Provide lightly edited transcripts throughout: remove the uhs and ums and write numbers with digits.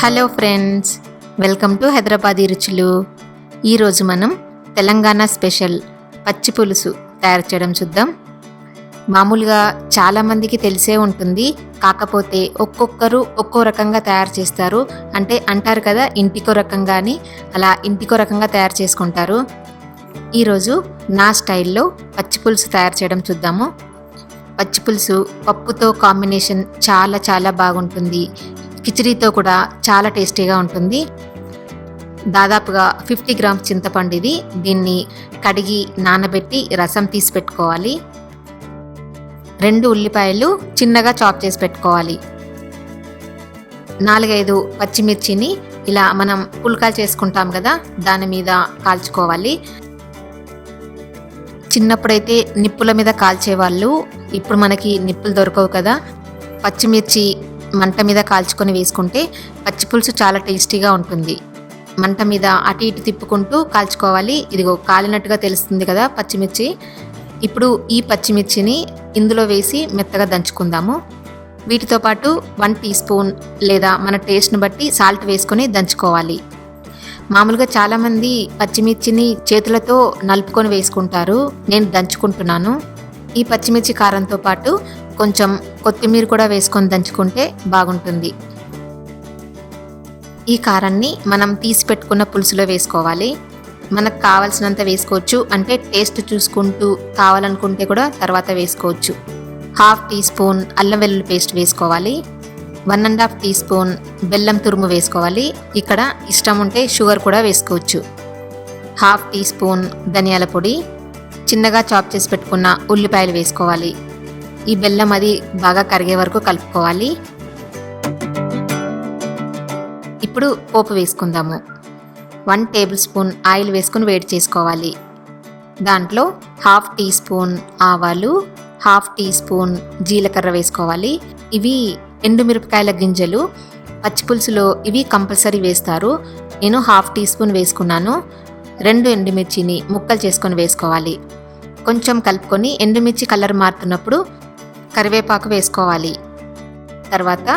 Hello friends, welcome to Hyderabadi రుచులు. ఈరోజు మనం తెలంగాణ స్పెషల్ పచ్చి పులుసు తయారు చేయడం చూద్దాం. మామూలుగా చాలామందికి తెలిసే ఉంటుంది, కాకపోతే ఒక్కొక్కరు ఒక్కో రకంగా తయారు చేస్తారు. అంటే అంటారు కదా, ఇంటికో రకంగా అని, అలా ఇంటికో రకంగా తయారు చేసుకుంటారు. ఈరోజు నా స్టైల్లో పచ్చి పులుసు తయారు చేయడం చూద్దాము. పచ్చి పులుసు పప్పుతో కాంబినేషన్ చాలా చాలా బాగుంటుంది. కిచిడీతో కూడా చాలా టేస్టీగా ఉంటుంది. దాదాపుగా 50 గ్రామ్స్ చింతపండు ఇది. దీన్ని కడిగి నానబెట్టి రసం తీసి పెట్టుకోవాలి. 2 ఉల్లిపాయలు చిన్నగా చాప్ చేసి పెట్టుకోవాలి. 4-5 పచ్చిమిర్చిని ఇలా మనం పుల్కాలు చేసుకుంటాం కదా, దాని మీద కాల్చుకోవాలి. చిన్నప్పుడైతే నిప్పుల మీద కాల్చేవాళ్ళు, ఇప్పుడు మనకి నిప్పులు దొరకవు కదా. పచ్చిమిర్చి మంట మీద కాల్చుకొని వేసుకుంటే పచ్చి పులుసు చాలా టేస్టీగా ఉంటుంది. మంట మీద అటు ఇటు తిప్పుకుంటూ కాల్చుకోవాలి. ఇదిగో కాలినట్టుగా తెలుస్తుంది కదా పచ్చిమిర్చి. ఇప్పుడు ఈ పచ్చిమిర్చిని ఇందులో వేసి మెత్తగా దంచుకుందాము. వీటితో పాటు 1 టీ స్పూన్ లేదా మన టేస్ట్ని బట్టి సాల్ట్ వేసుకొని దంచుకోవాలి. మామూలుగా చాలామంది పచ్చిమిర్చిని చేతులతో నలుపుకొని వేసుకుంటారు, నేను దంచుకుంటున్నాను. ఈ పచ్చిమిర్చి కారంతో పాటు కొంచెం కొత్తిమీర కూడా వేసుకొని దంచుకుంటే బాగుంటుంది. ఈ కారాన్ని మనం తీసి పెట్టుకున్న పులుసులో వేసుకోవాలి. మనకు కావాల్సినంత వేసుకోవచ్చు, అంటే టేస్ట్ చూసుకుంటూ కావాలనుకుంటే కూడా తర్వాత వేసుకోవచ్చు. 1/2 టీ స్పూన్ అల్లం వెల్లుల్లి పేస్ట్ వేసుకోవాలి. 1.5 టీ స్పూన్ బెల్లం తురుము వేసుకోవాలి. ఇక్కడ ఇష్టం ఉంటే షుగర్ కూడా వేసుకోవచ్చు. 1/2 టీ స్పూన్ ధనియాల పొడి, చిన్నగా చాప్ చేసి పెట్టుకున్న ఉల్లిపాయలు వేసుకోవాలి. ఈ బెల్లం అది బాగా కరిగే వరకు కలుపుకోవాలి. ఇప్పుడు పోపు వేసుకుందాము. 1 టేబుల్ స్పూన్ ఆయిల్ వేసుకొని వేడి చేసుకోవాలి. దాంట్లో 1/2 టీ స్పూన్ ఆవాలు, 1/2 టీ స్పూన్ జీలకర్ర వేసుకోవాలి. ఇవి ఎండుమిరపకాయల గింజలు. పచ్చిపులుసులో ఇవి కంపల్సరీ వేస్తారు. నేను 1/2 టీ స్పూన్ వేసుకున్నాను. 2 ఎండుమిర్చిని ముక్కలు చేసుకొని వేసుకోవాలి. కొంచెం కలుపుకొని ఎండుమిర్చి కలర్ మారుతున్నప్పుడు కరివేపాకు వేసుకోవాలి. తర్వాత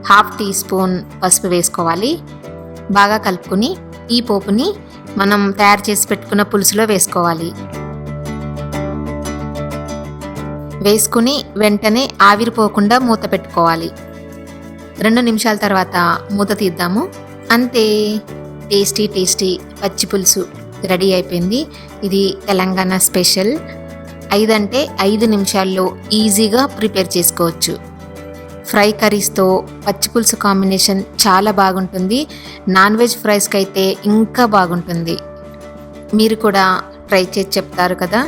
1/2 టీ స్పూన్ పసుపు వేసుకోవాలి. బాగా కలుపుకొని ఈ పోపుని మనం తయారు చేసి పెట్టుకున్న పులుసులో వేసుకోవాలి. వేసుకుని వెంటనే ఆవిరిపోకుండా మూత పెట్టుకోవాలి. 2 నిమిషాల తర్వాత మూత తీద్దాము. అంతే, టేస్టీ టేస్టీ పచ్చి పులుసు రెడీ అయిపోయింది. ఇది తెలంగాణ స్పెషల్. 5 అంటే 5 నిమిషాల్లో ఈజీగా ప్రిపేర్ చేసుకోవచ్చు. ఫ్రై కర్రీస్తో పచ్చి పులుసు కాంబినేషన్ చాలా బాగుంటుంది. నాన్ వెజ్ ఫ్రైస్కి అయితే ఇంకా బాగుంటుంది. మీరు కూడా ట్రై చేసి చెప్తారు కదా.